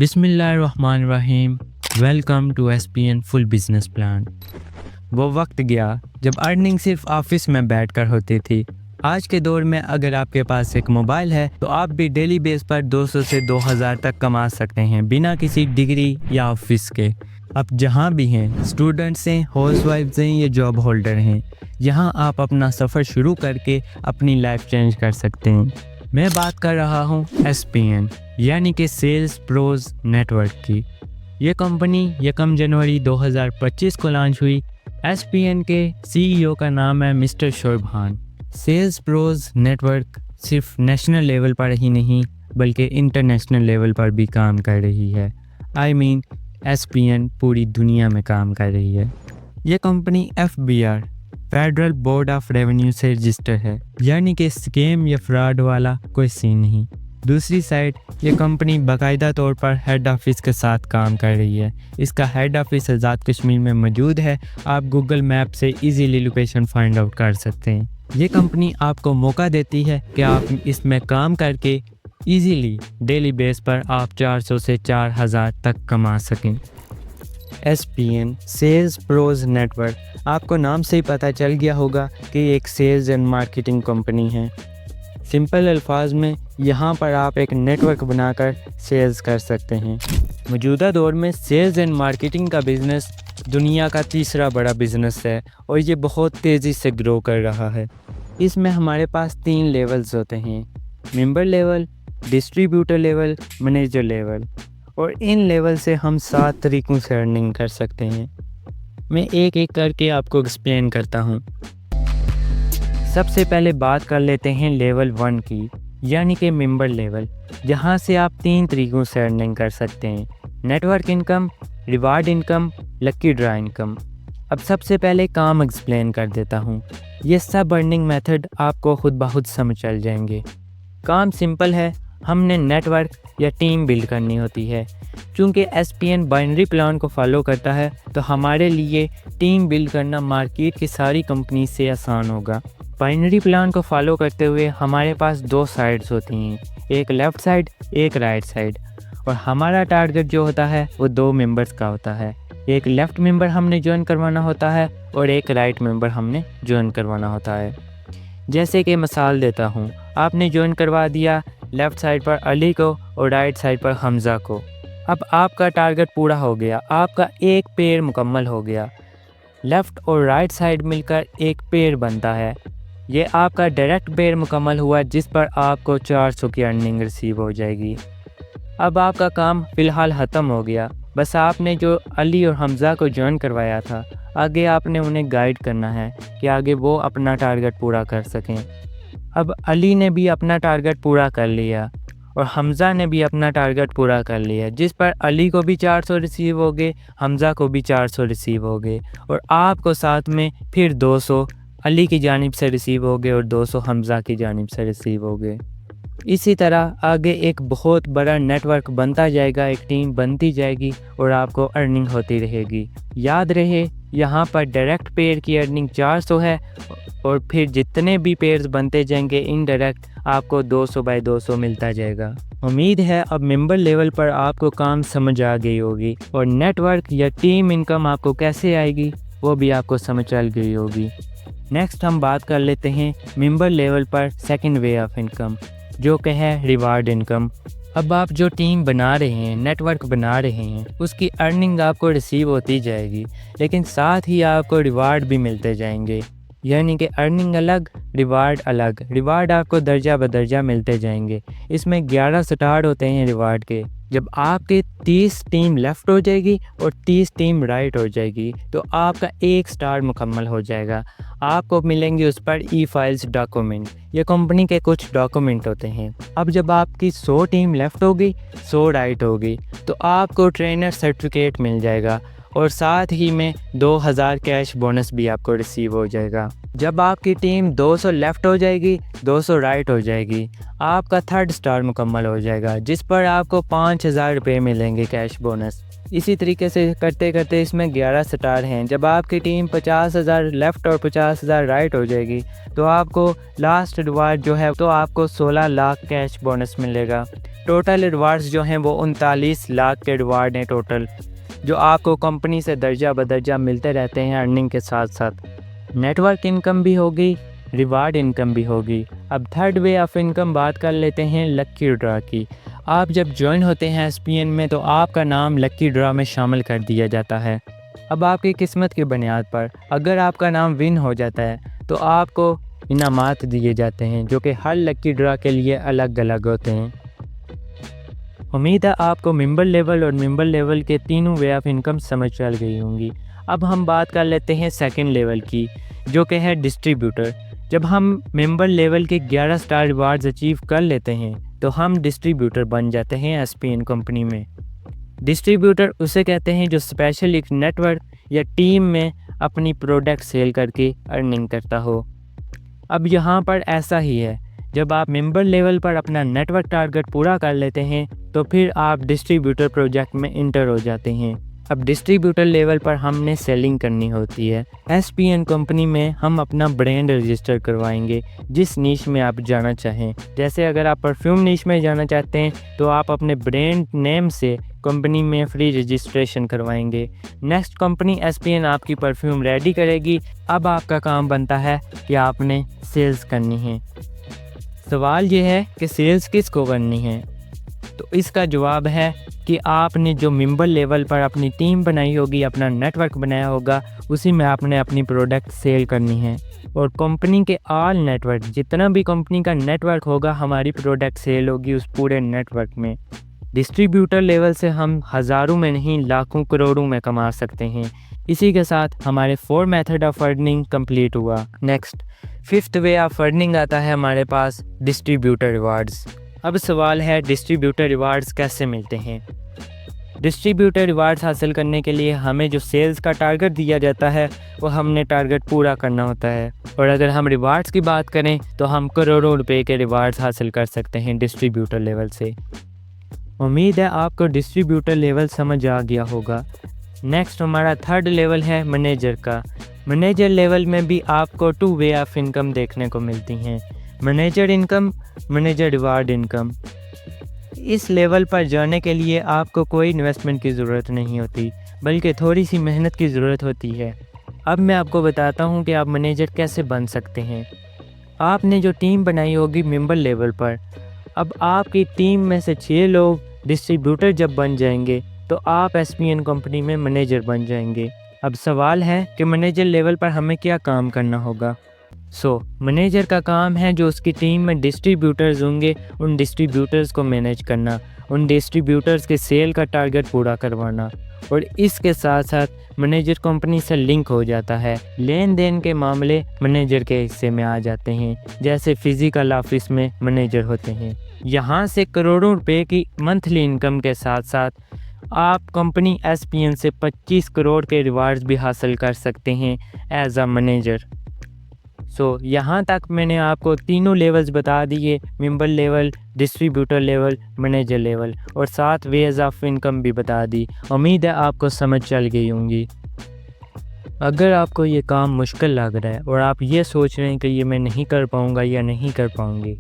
बिस्मिल्लाहिर्रहमानिर्रहीम। Welcome to SPN full business plan. वो वक्त गया जब अर्निंग सिर्फ ऑफिस में बैठकर होती थी। आज के दौर में अगर आपके पास एक मोबाइल है तो आप भी डेली बेस पर 200 से 2000 तक कमा सकते हैं बिना किसी डिग्री या ऑफिस के। आप जहां भी हैं, स्टूडेंट्स हैं, हाउसवाइफ्स हैं या जॉब होल्डर हैं, यहां आप अपना सफ़र शुरू करके अपनी लाइफ चेंज कर सकते हैं। मैं बात कर रहा हूं एसपीएन यानी कि सेल्स प्रोज नेटवर्क की। ये कंपनी 1 जनवरी 2025 को लॉन्च हुई। एसपीएन के सीईओ का नाम है mister Shoaib Khan. Sales pros network सिर्फ नेशनल लेवल पर ही नहीं बल्कि इंटरनेशनल लेवल पर भी काम कर रही है। एसपीएन पूरी दुनिया में काम कर रही है। ये company FBR federal board of revenue से रजिस्टर है, यानी कि स्कैम या फ्रॉड वाला कोई सीन नहीं। दूसरी साइड ये कंपनी बाकायदा तौर पर हेड ऑफिस के साथ काम कर रही है। इसका हेड ऑफिस आज़ाद कश्मीर में मौजूद है। आप गूगल मैप से इजीली लोकेशन फाइंड आउट कर सकते हैं। ये कंपनी आपको मौका देती है कि आप इसमें काम करके इजीली डेली बेस पर आप 400 से 4000 तक कमा सकें। एसपीएन सेल्स प्रोज नेटवर्क, आपको नाम से ही पता चल गया होगा कि एक सेल्स एंड मार्केटिंग कंपनी है। सिंपल अल्फाज में यहाँ पर आप एक नेटवर्क बनाकर सेल्स कर सकते हैं। मौजूदा दौर में सेल्स एंड मार्केटिंग का बिज़नेस दुनिया का तीसरा बड़ा बिज़नेस है और ये बहुत तेज़ी से ग्रो कर रहा है। इसमें हमारे पास 3 लेवल्स होते हैं: member level, distributor level, manager level. और इन लेवल से हम 7 तरीक़ों से अर्निंग कर सकते हैं। मैं एक एक करके आपको एक्सप्लेन करता हूँ। सबसे पहले बात कर लेते हैं लेवल 1 की, यानी कि मेंबर लेवल, जहाँ से आप 3 तरीक़ों से अर्निंग कर सकते हैं: network income, reward income, lucky draw income. अब सबसे पहले काम एक्सप्लेन कर देता हूँ। ये सब अर्निंग मेथड आपको खुद ब खुद समझ चल जाएंगे। काम सिंपल है, हमने नेटवर्क या टीम बिल्ड करनी होती है। चूँकि एसपीएन बाइनरी प्लान को फॉलो करता है तो हमारे लिए टीम बिल्ड करना मार्केट की सारी कंपनी से आसान होगा। बाइनरी प्लान को फॉलो करते हुए हमारे पास 2 साइड्स होती हैं, एक लेफ़्ट साइड, एक राइट साइड। और हमारा टारगेट जो होता है वो 2 मेंबर्स का होता है। एक लेफ़्ट मेंबर हमने ज्वाइन करवाना होता है और एक राइट मेंबर हमने ज्वाइन करवाना होता है। जैसे कि मिसाल देता हूँ, आपने ज्वाइन करवा दिया लेफ़्ट साइड पर अली को और राइट साइड पर हमज़ा को। अब आपका टारगेट पूरा हो गया, आपका एक पेयर मुकम्मल हो गया। लेफ़्ट और राइट साइड मिलकर एक पेयर बनता है। ये आपका डायरेक्ट पेयर मुकम्मल हुआ जिस पर आपको 400 की अर्निंग रिसीव हो जाएगी। अब आपका काम फ़िलहाल ख़त्म हो गया। बस आपने जो अली और हमज़ा को ज्वाइन करवाया था, आगे आपने उन्हें गाइड करना है कि आगे वो अपना टारगेट पूरा कर सकें। अब अली ने भी अपना टारगेट पूरा कर लिया और हमज़ा ने भी अपना टारगेट पूरा कर लिया, जिस पर अली को भी 400 रिसीव हो गए, हमज़ा को भी 400 रिसीव हो गए और आपको साथ में फिर 200 अली की जानिब से रिसीव हो गए और 200 हमज़ा की जानिब से रिसीव हो गए। इसी तरह आगे एक बहुत बड़ा नेटवर्क बनता जाएगा, एक टीम बनती जाएगी और आपको अर्निंग होती रहेगी। याद रहे, यहाँ पर डायरेक्ट पेयर की अर्निंग 400 है और फिर जितने भी पेयर्स बनते जाएंगे इनडायरेक्ट आपको 200 बाय 200 मिलता जाएगा। उम्मीद है अब मेंबर लेवल पर आपको काम समझ आ गई होगी और नेटवर्क या टीम इनकम आपको कैसे आएगी वो भी आपको समझ चल गई होगी। नेक्स्ट हम बात कर लेते हैं मेंबर लेवल पर सेकंड वे ऑफ इनकम, जो कि है रिवार्ड इनकम। अब आप जो टीम बना रहे हैं, नेटवर्क बना रहे हैं, उसकी अर्निंग आपको रिसीव होती जाएगी, लेकिन साथ ही आपको रिवार्ड भी मिलते जाएंगे। यानी कि अर्निंग अलग, रिवार्ड अलग। रिवार्ड आपको दर्जा बदर्जा मिलते जाएंगे। इसमें 11 स्टार होते हैं रिवार्ड के। जब आपके 30 टीम लेफ़्ट हो जाएगी और 30 टीम राइट हो जाएगी तो आपका 1 स्टार मुकम्मल हो जाएगा। आपको मिलेंगे उस पर ई फाइल्स डॉक्यूमेंट। ये कंपनी के कुछ डॉक्यूमेंट होते हैं। अब जब आपकी 100 टीम लेफ़्ट होगी, 100 राइट होगी तो आपको ट्रेनर सर्टिफिकेट मिल जाएगा और साथ ही में 2000 कैश बोनस भी आपको रिसीव हो जाएगा। जब आपकी टीम 200 लेफ़्ट हो जाएगी, 200 राइट हो जाएगी, आपका 3rd स्टार मुकम्मल हो जाएगा जिस पर आपको 5000 रुपये मिलेंगे कैश बोनस। इसी तरीके से करते करते इसमें 11 स्टार हैं। जब आपकी टीम 50,000 लेफ़्ट और 50,000 राइट हो जाएगी तो आपको लास्ट रिवार्ड जो है तो आपको 16 लाख कैश बोनस मिलेगा। टोटल रिवार्ड्स जो हैं वो 39 लाख के रिवार्ड हैं टोटल, जो आपको कंपनी से दर्जा बदर्जा मिलते रहते हैं अर्निंग के साथ साथ। नेटवर्क इनकम भी होगी, रिवार्ड इनकम भी होगी। अब थर्ड वे ऑफ इनकम बात कर लेते हैं लक्की ड्रा की। आप जब ज्वाइन होते हैं एसपीएन में तो आपका नाम लक्की ड्रा में शामिल कर दिया जाता है। अब आपकी किस्मत की बुनियाद पर अगर आपका नाम विन हो जाता है तो आपको इनामात दिए जाते हैं, जो कि हर लक्की ड्रा के लिए अलग अलग होते हैं। उम्मीद है आपको मेंबर लेवल और मेंबर लेवल के तीनों वे ऑफ इनकम समझ चल गई होंगी। अब हम बात कर लेते हैं सेकंड लेवल की, जो कि है डिस्ट्रीब्यूटर। जब हम मेंबर लेवल के 11 स्टार रिवार्ड्स अचीव कर लेते हैं तो हम डिस्ट्रीब्यूटर बन जाते हैं एसपीएन कंपनी में। डिस्ट्रीब्यूटर उसे कहते हैं जो स्पेशल एक नेटवर्क या टीम में अपनी प्रोडक्ट सेल करके अर्निंग करता हो। अब यहाँ पर ऐसा ही है, जब आप मेंबर लेवल पर अपना नेटवर्क टारगेट पूरा कर लेते हैं तो फिर आप डिस्ट्रीब्यूटर प्रोजेक्ट में इंटर हो जाते हैं। अब डिस्ट्रीब्यूटर लेवल पर हमने सेलिंग करनी होती है। एसपीएन कंपनी में हम अपना ब्रांड रजिस्टर करवाएंगे जिस नीश में आप जाना चाहें। जैसे अगर आप परफ्यूम नीश में जाना चाहते हैं तो आप अपने ब्रांड नेम से कंपनी में फ्री रजिस्ट्रेशन करवाएंगे। नेक्स्ट कंपनी एसपीएन आपकी परफ्यूम रेडी करेगी। अब आपका काम बनता है कि आपने सेल्स करनी है। सवाल ये है कि सेल्स किसको करनी है, तो इसका जवाब है कि आपने जो मेंबर लेवल पर अपनी टीम बनाई होगी, अपना नेटवर्क बनाया होगा, उसी में आपने अपनी प्रोडक्ट सेल करनी है। और कंपनी के ऑल नेटवर्क, जितना भी कंपनी का नेटवर्क होगा, हमारी प्रोडक्ट सेल होगी उस पूरे नेटवर्क में। डिस्ट्रीब्यूटर लेवल से हम हज़ारों में नहीं लाखों करोड़ों में कमा सकते हैं। इसी के साथ हमारे 4 मेथड ऑफ अर्निंग कंप्लीट हुआ। Next fifth way of earning आता है हमारे पास डिस्ट्रीब्यूटर रिवार्ड्स। अब सवाल है डिस्ट्रीब्यूटर रिवार्ड्स कैसे मिलते हैं। डिस्ट्रीब्यूटर रिवार्ड्स हासिल करने के लिए हमें जो सेल्स का टारगेट दिया जाता है वो हमने टारगेट पूरा करना होता है। और अगर हम रिवार्ड्स की बात करें तो हम करोड़ों रुपए के रिवार्ड्स हासिल कर सकते हैं डिस्ट्रीब्यूटर लेवल से। उम्मीद है आपको डिस्ट्रीब्यूटर लेवल समझ आ गया होगा। नेक्स्ट हमारा थर्ड लेवल है मैनेजर का। मैनेजर लेवल में भी आपको 2 वे ऑफ इनकम देखने को मिलती हैं, manager income, manager reward income. इस लेवल पर जाने के लिए आपको कोई इन्वेस्टमेंट की ज़रूरत नहीं होती, बल्कि थोड़ी सी मेहनत की ज़रूरत होती है। अब मैं आपको बताता हूँ कि आप मैनेजर कैसे बन सकते हैं। आपने जो टीम बनाई होगी मेंबर लेवल पर, अब आपकी टीम में से 6 लोग डिस्ट्रीब्यूटर जब बन जाएंगे तो आप एसपीएन कंपनी में मैनेजर बन जाएंगे। अब सवाल है कि मैनेजर लेवल पर हमें क्या काम करना होगा। मैनेजर का काम है जो उसकी टीम में डिस्ट्रीब्यूटर्स होंगे उन डिस्ट्रीब्यूटर्स को मैनेज करना, उन डिस्ट्रीब्यूटर्स के सेल का टारगेट पूरा करवाना। और इसके साथ साथ मैनेजर कंपनी से लिंक हो जाता है। लेन देन के मामले मैनेजर के हिस्से में आ जाते हैं, जैसे फिजिकल ऑफिस में मैनेजर होते हैं। यहाँ से करोड़ों रुपए की मंथली इनकम के साथ साथ आप कंपनी एसपीएन से 25 करोड़ के रिवार्ड्स भी हासिल कर सकते हैं एज अ मैनेजर। यहाँ तक मैंने आपको तीनों लेवल्स बता दिए, member level, distributor level, manager level, और 7 वेज ऑफ इनकम भी बता दी। उम्मीद है आपको समझ चल गई होंगी। अगर आपको ये काम मुश्किल लग रहा है और आप ये सोच रहे हैं कि ये मैं नहीं कर पाऊँगा या नहीं कर पाऊँगी,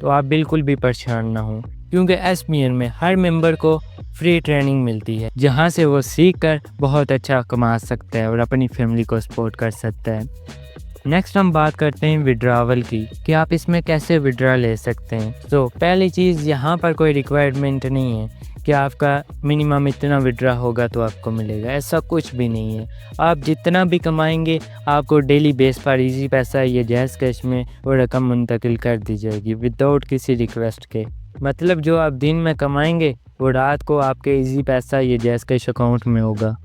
तो आप बिल्कुल भी परेशान ना हों, क्योंकि एसपीएन में हर मेंबर को फ्री ट्रेनिंग मिलती है, जहाँ से वो सीख कर बहुत अच्छा कमा सकता है और अपनी फैमिली को सपोर्ट कर सकता है। नेक्स्ट हम बात करते हैं विड्रावल की, कि आप इसमें कैसे विड्रा ले सकते हैं। पहली चीज़, यहाँ पर कोई रिक्वायरमेंट नहीं है कि आपका मिनिमम इतना विड्रा होगा तो आपको मिलेगा, ऐसा कुछ भी नहीं है। आप जितना भी कमाएंगे आपको डेली बेस पर इजी पैसा या जैज़ कैश में वो रकम मुंतकिल कर दी जाएगी विदाउट किसी रिक्वेस्ट के। मतलब जो आप दिन में कमाएंगे वो रात को आपके इजी पैसा या जैज़ कैश अकाउंट में होगा।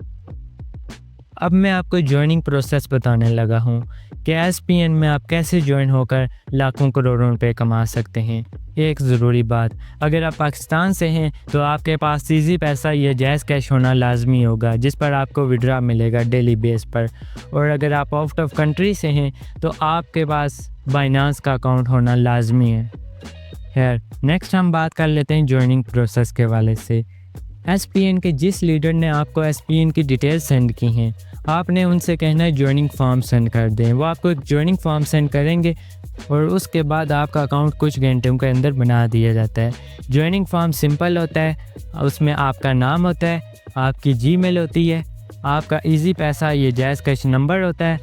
अब मैं आपको ज्वाइनिंग प्रोसेस बताने लगा हूँ कि एसपीएन में आप कैसे ज्वाइन होकर लाखों करोड़ों रुपए कमा सकते हैं। एक ज़रूरी बात, अगर आप पाकिस्तान से हैं तो आपके पास इजी पैसा या जैज़ कैश होना लाजमी होगा, जिस पर आपको विड्रा मिलेगा डेली बेस पर। और अगर आप आउट ऑफ कंट्री से हैं तो आपके पास बाइनांस का अकाउंट होना लाजमी है। खैर, नेक्स्ट हम बात कर लेते हैं ज्वाइनिंग प्रोसेस के हवाले से। एसपीएन के जिस लीडर ने आपको एसपीएन की डिटेल्स सेंड की हैं, आपने उनसे कहना है ज्वाइनिंग फॉर्म सेंड कर दें। वो आपको एक ज्वाइनिंग फॉर्म सेंड करेंगे और उसके बाद आपका अकाउंट कुछ घंटों के अंदर बना दिया जाता है। ज्वाइनिंग फॉर्म सिंपल होता है, उसमें आपका नाम होता है, आपकी जीमेल होती है, आपका इजी पैसा ये जायज़ कैश नंबर होता है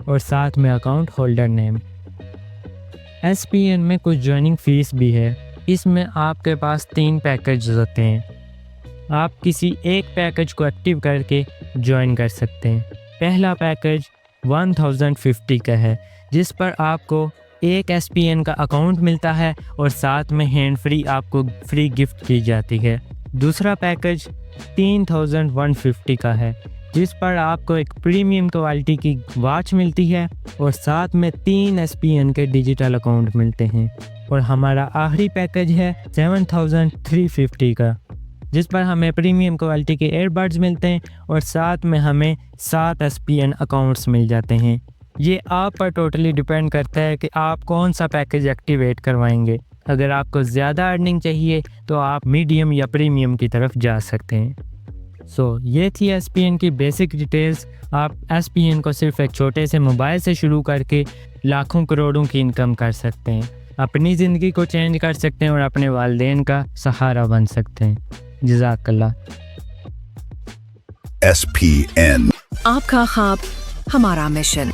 और साथ में अकाउंट होल्डर नेम। SPN में कुछ ज्वाइनिंग फ़ीस भी है। इसमें आपके पास 3 पैकेज होते हैं। आप किसी एक पैकेज को एक्टिव करके ज्वाइन कर सकते हैं। पहला पैकेज 1050 का है, जिस पर आपको एक SPN का अकाउंट मिलता है और साथ में हैंड फ्री आपको फ्री गिफ्ट की जाती है। दूसरा पैकेज 3150 का है, जिस पर आपको एक प्रीमियम क्वालिटी की वॉच मिलती है और साथ में 3 SPN के डिजिटल अकाउंट मिलते हैं। और हमारा आखिरी पैकेज है 7350 का, जिस पर हमें प्रीमियम क्वालिटी के एयरबड्स मिलते हैं और साथ में हमें 7 SPN अकाउंट्स मिल जाते हैं। ये आप पर टोटली डिपेंड करता है कि आप कौन सा पैकेज एक्टिवेट करवाएंगे। अगर आपको ज़्यादा अर्निंग चाहिए तो आप मीडियम या प्रीमियम की तरफ जा सकते हैं। ये थी SPN की बेसिक डिटेल्स। आप SPN को सिर्फ एक छोटे से मोबाइल से शुरू करके लाखों करोड़ों की इनकम कर सकते हैं, अपनी ज़िंदगी को चेंज कर सकते हैं और अपने वालिदैन का सहारा बन सकते हैं। जज़ाकल्लाह। SPN, आपका ख्वाब हमारा मिशन।